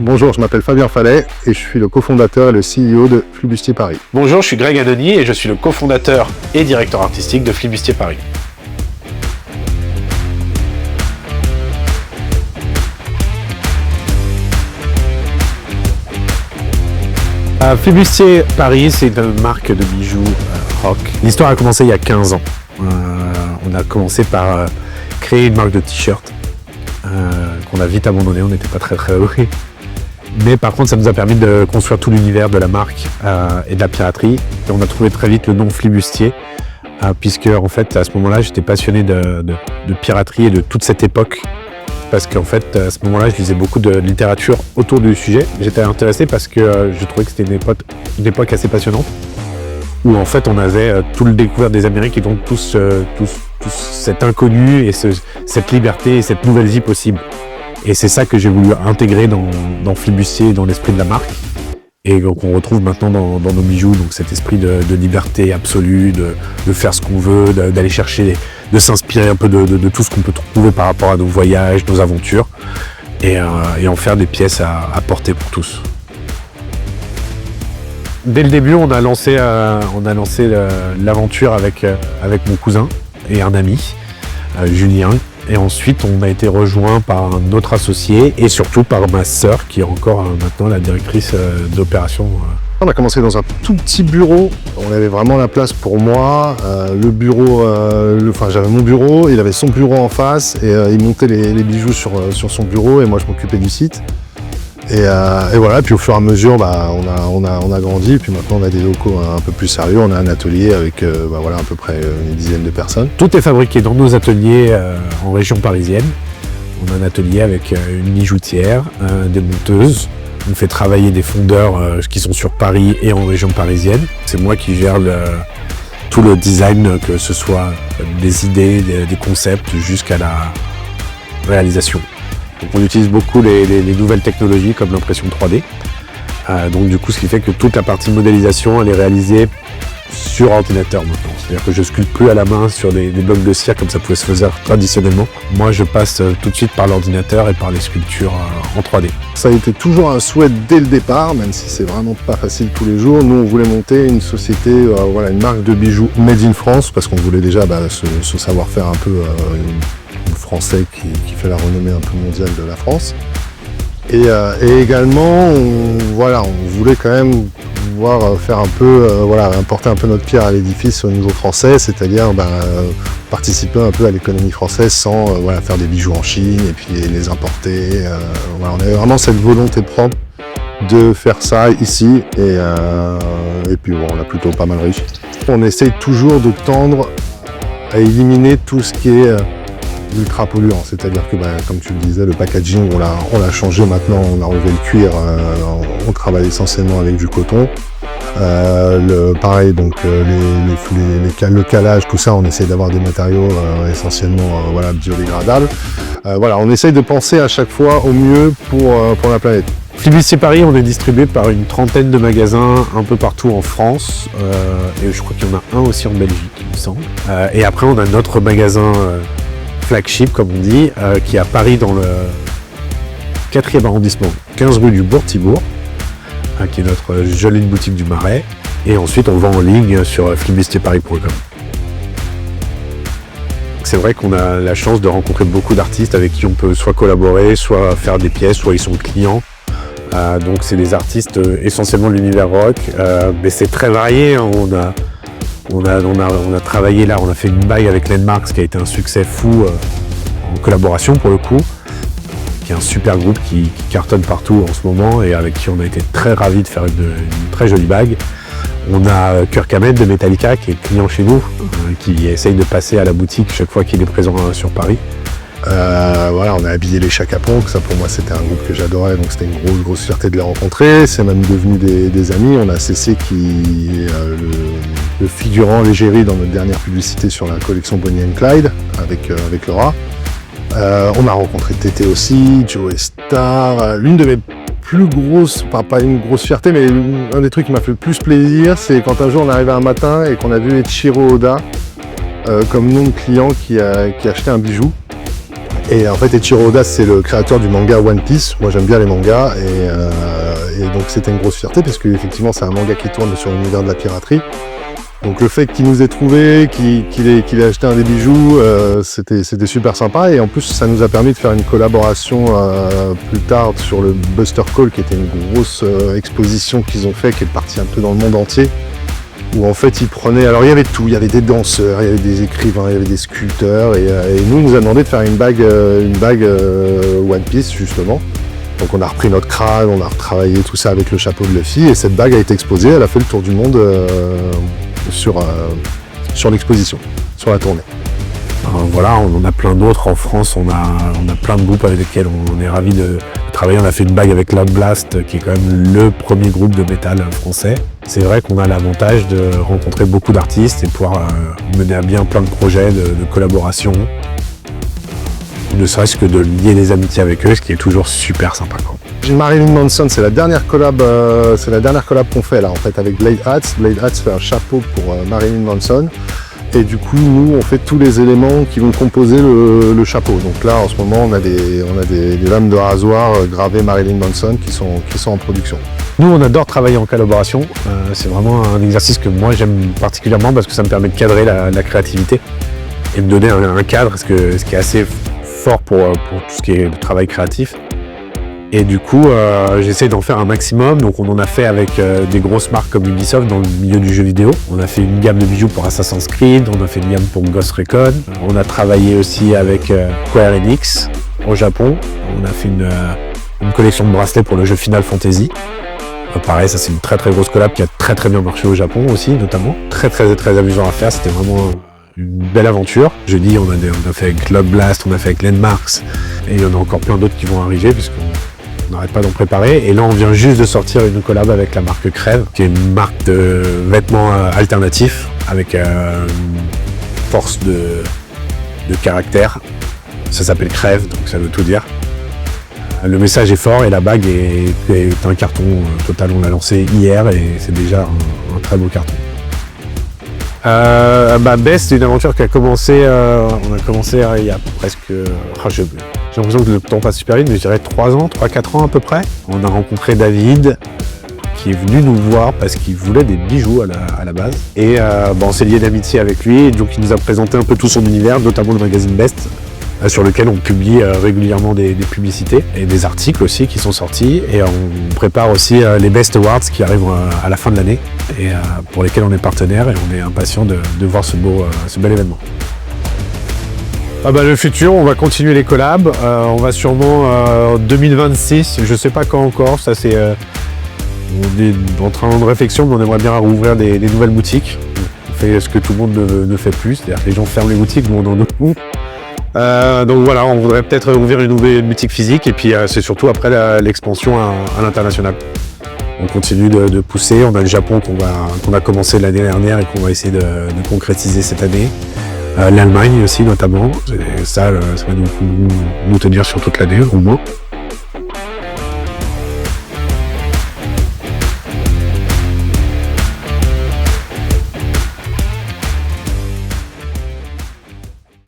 Bonjour, je m'appelle Fabien Fallet et je suis le cofondateur et le CEO de Flibustier Paris. Bonjour, je suis Greg Anoni et je suis le cofondateur et directeur artistique de Flibustier Paris. Flibustier Paris, c'est une marque de bijoux rock. L'histoire a commencé il y a 15 ans. On a commencé par créer une marque de t-shirts qu'on a vite abandonné, on n'était pas très heureux. Mais par contre, ça nous a permis de construire tout l'univers de la marque et de la piraterie. Et on a trouvé très vite le nom Flibustier, puisque en fait, à ce moment-là, j'étais passionné de piraterie et de toute cette époque. Parce qu'en fait, à ce moment-là, je lisais beaucoup de littérature autour du sujet. J'étais intéressé parce que je trouvais que c'était une époque assez passionnante, où en fait, on avait tout le découvert des Amériques et donc tous cet inconnu et cette liberté et cette nouvelle vie possible. Et c'est ça que j'ai voulu intégrer dans Flibustier, dans l'esprit de la marque, et qu'on retrouve maintenant dans nos bijoux, donc cet esprit de liberté absolue, de faire ce qu'on veut, d'aller chercher, de s'inspirer un peu de tout ce qu'on peut trouver par rapport à nos voyages, nos aventures, et en faire des pièces à porter pour tous. Dès le début, on a lancé l'aventure avec mon cousin et un ami, Julien. Et ensuite, on a été rejoint par un autre associé et surtout par ma sœur qui est encore maintenant la directrice d'opération. On a commencé dans un tout petit bureau. On avait vraiment la place pour moi. Le bureau, j'avais mon bureau, il avait son bureau en face et il montait les bijoux sur son bureau et moi je m'occupais du site. Et voilà, puis au fur et à mesure, on a grandi, et puis maintenant on a des locaux un peu plus sérieux, on a un atelier avec à peu près une dizaine de personnes. Tout est fabriqué dans nos ateliers en région parisienne. On a un atelier avec une bijoutière, des monteuses. On fait travailler des fondeurs qui sont sur Paris et en région parisienne. C'est moi qui gère tout le design, que ce soit des idées, des concepts, jusqu'à la réalisation. Donc on utilise beaucoup les nouvelles technologies comme l'impression 3D. Donc du coup, ce qui fait que toute la partie modélisation, elle est réalisée sur ordinateur maintenant. C'est-à-dire que je sculpte plus à la main sur des blocs de cire comme ça pouvait se faire traditionnellement. Moi, je passe tout de suite par l'ordinateur et par les sculptures en 3D. Ça a été toujours un souhait dès le départ, même si c'est vraiment pas facile tous les jours. Nous, on voulait monter une société, une marque de bijoux made in France, parce qu'on voulait déjà ce savoir-faire un peu français qui fait la renommée un peu mondiale de la France. Et également, on voulait quand même pouvoir faire un peu, apporter un peu notre pierre à l'édifice au niveau français, c'est-à-dire participer un peu à l'économie française sans faire des bijoux en Chine et puis les importer. On avait vraiment cette volonté propre de faire ça ici et puis on a plutôt pas mal réussi. On essaye toujours de tendre à éliminer tout ce qui est ultra polluant, c'est-à-dire que comme tu le disais, le packaging on l'a changé maintenant, on a enlevé le cuir, on travaille essentiellement avec du coton. Pareil, donc le calage, tout ça, on essaie d'avoir des matériaux essentiellement biodégradables. On essaye de penser à chaque fois au mieux pour la planète. Flibustier Paris, on est distribué par une trentaine de magasins un peu partout en France, et je crois qu'il y en a un aussi en Belgique, il me semble. Et après, on a notre magasin flagship, comme on dit, qui est à Paris dans le 4e arrondissement, 15 rue du Bourg-Thibourg, qui est notre jolie boutique du Marais. Et ensuite, on vend en ligne sur flibustierparis.com. C'est vrai qu'on a la chance de rencontrer beaucoup d'artistes avec qui on peut soit collaborer, soit faire des pièces, soit ils sont clients. Donc c'est des artistes essentiellement de l'univers rock, mais c'est très varié. On a travaillé là, on a fait une bague avec Landmarks qui a été un succès fou en collaboration pour le coup, qui est un super groupe qui cartonne partout en ce moment et avec qui on a été très ravis de faire une très jolie bague. On a Kirk Hammett de Metallica qui est client chez nous, qui essaye de passer à la boutique chaque fois qu'il est présent sur Paris. On a habillé les Chaka Ponk, ça pour moi c'était un groupe que j'adorais, donc c'était une grosse fierté de les rencontrer. C'est même devenu des amis. On a CC qui est le figurant l'égérie dans notre dernière publicité sur la collection Bonnie & Clyde avec Laura. On a rencontré Tété aussi, Joe Star. L'une de mes plus grosses, pas une grosse fierté, mais un des trucs qui m'a fait le plus plaisir, c'est quand un jour on est arrivé un matin et qu'on a vu Ichiro Oda comme nom de client qui achetait un bijou. Et en fait, Eiichiro Oda, c'est le créateur du manga One Piece. Moi, j'aime bien les mangas et donc c'était une grosse fierté parce qu'effectivement, c'est un manga qui tourne sur l'univers de la piraterie. Donc le fait qu'il nous ait trouvé, qu'il ait acheté un des bijoux, c'était super sympa. Et en plus, ça nous a permis de faire une collaboration plus tard sur le Buster Call, qui était une grosse exposition qu'ils ont fait, qui est partie un peu dans le monde entier. Où en fait ils prenaient, alors il y avait tout, il y avait des danseurs, il y avait des écrivains, il y avait des sculpteurs, et nous, il nous a demandé de faire une bague One Piece justement. Donc on a repris notre crâne, on a retravaillé tout ça avec le chapeau de Luffy, et cette bague a été exposée, elle a fait le tour du monde sur l'exposition, sur la tournée. Voilà, on en a plein d'autres en France, on a plein de groupes avec lesquels on est ravis de travailler. On a fait une bague avec Loud Blast, qui est quand même le premier groupe de métal français. C'est vrai qu'on a l'avantage de rencontrer beaucoup d'artistes et de pouvoir mener à bien plein de projets de collaboration. Ne serait-ce que de lier des amitiés avec eux, ce qui est toujours super sympa, quoi. Marilyn Manson, c'est la dernière collab qu'on fait là en fait avec Blade Hats. Blade Hats fait un chapeau pour Marilyn Manson. Et du coup, nous, on fait tous les éléments qui vont composer le chapeau. Donc là, en ce moment, on a des lames de rasoir gravées Marilyn Manson qui sont en production. Nous, on adore travailler en collaboration. C'est vraiment un exercice que moi, j'aime particulièrement parce que ça me permet de cadrer la créativité et de donner un cadre, ce qui est assez fort pour tout ce qui est le travail créatif. Et du coup, j'essaie d'en faire un maximum. Donc on en a fait avec des grosses marques comme Ubisoft dans le milieu du jeu vidéo. On a fait une gamme de bijoux pour Assassin's Creed, on a fait une gamme pour Ghost Recon. On a travaillé aussi avec Square Enix au Japon. On a fait une collection de bracelets pour le jeu Final Fantasy. Pareil, ça c'est une très très grosse collab qui a très bien marché au Japon aussi, notamment. Très amusant à faire, c'était vraiment une belle aventure. Je dis, on a fait avec Loud Blast, on a fait avec Landmarks, et il y en a encore plein d'autres qui vont arriver puisqu'on n'arrête pas d'en préparer. Et là, on vient juste de sortir une collab avec la marque Crève, qui est une marque de vêtements alternatifs avec une force de caractère. Ça s'appelle Crève, donc ça veut tout dire. Le message est fort et la bague est un carton total. On l'a lancé hier et c'est déjà un très beau carton. Best, c'est une aventure qui a commencé, on a commencé il y a presque, j'ai l'impression que le temps passe super vite, mais je dirais 3-4 ans à peu près. On a rencontré David, qui est venu nous voir parce qu'il voulait des bijoux à la base. Et on s'est lié d'amitié avec lui, et donc il nous a présenté un peu tout son univers, notamment le magazine Best, sur lequel on publie régulièrement des publicités et des articles aussi qui sont sortis. Et on prépare aussi les Best Awards qui arrivent à la fin de l'année et pour lesquels on est partenaire, et on est impatient de voir ce bel événement. Le futur, on va continuer les collabs. On va sûrement en 2026, je sais pas quand encore, ça c'est... on est en train de réflexion, mais on aimerait bien rouvrir des nouvelles boutiques. On fait ce que tout le monde ne fait plus, c'est-à-dire que les gens ferment les boutiques, nous on en ouvre. Donc voilà, on voudrait peut-être ouvrir une nouvelle boutique physique, et puis c'est surtout après l'expansion à l'international. On continue de pousser, on a le Japon qu'on a commencé l'année dernière et qu'on va essayer de concrétiser cette année. L'Allemagne aussi notamment, et ça va nous tenir sur toute l'année au moins.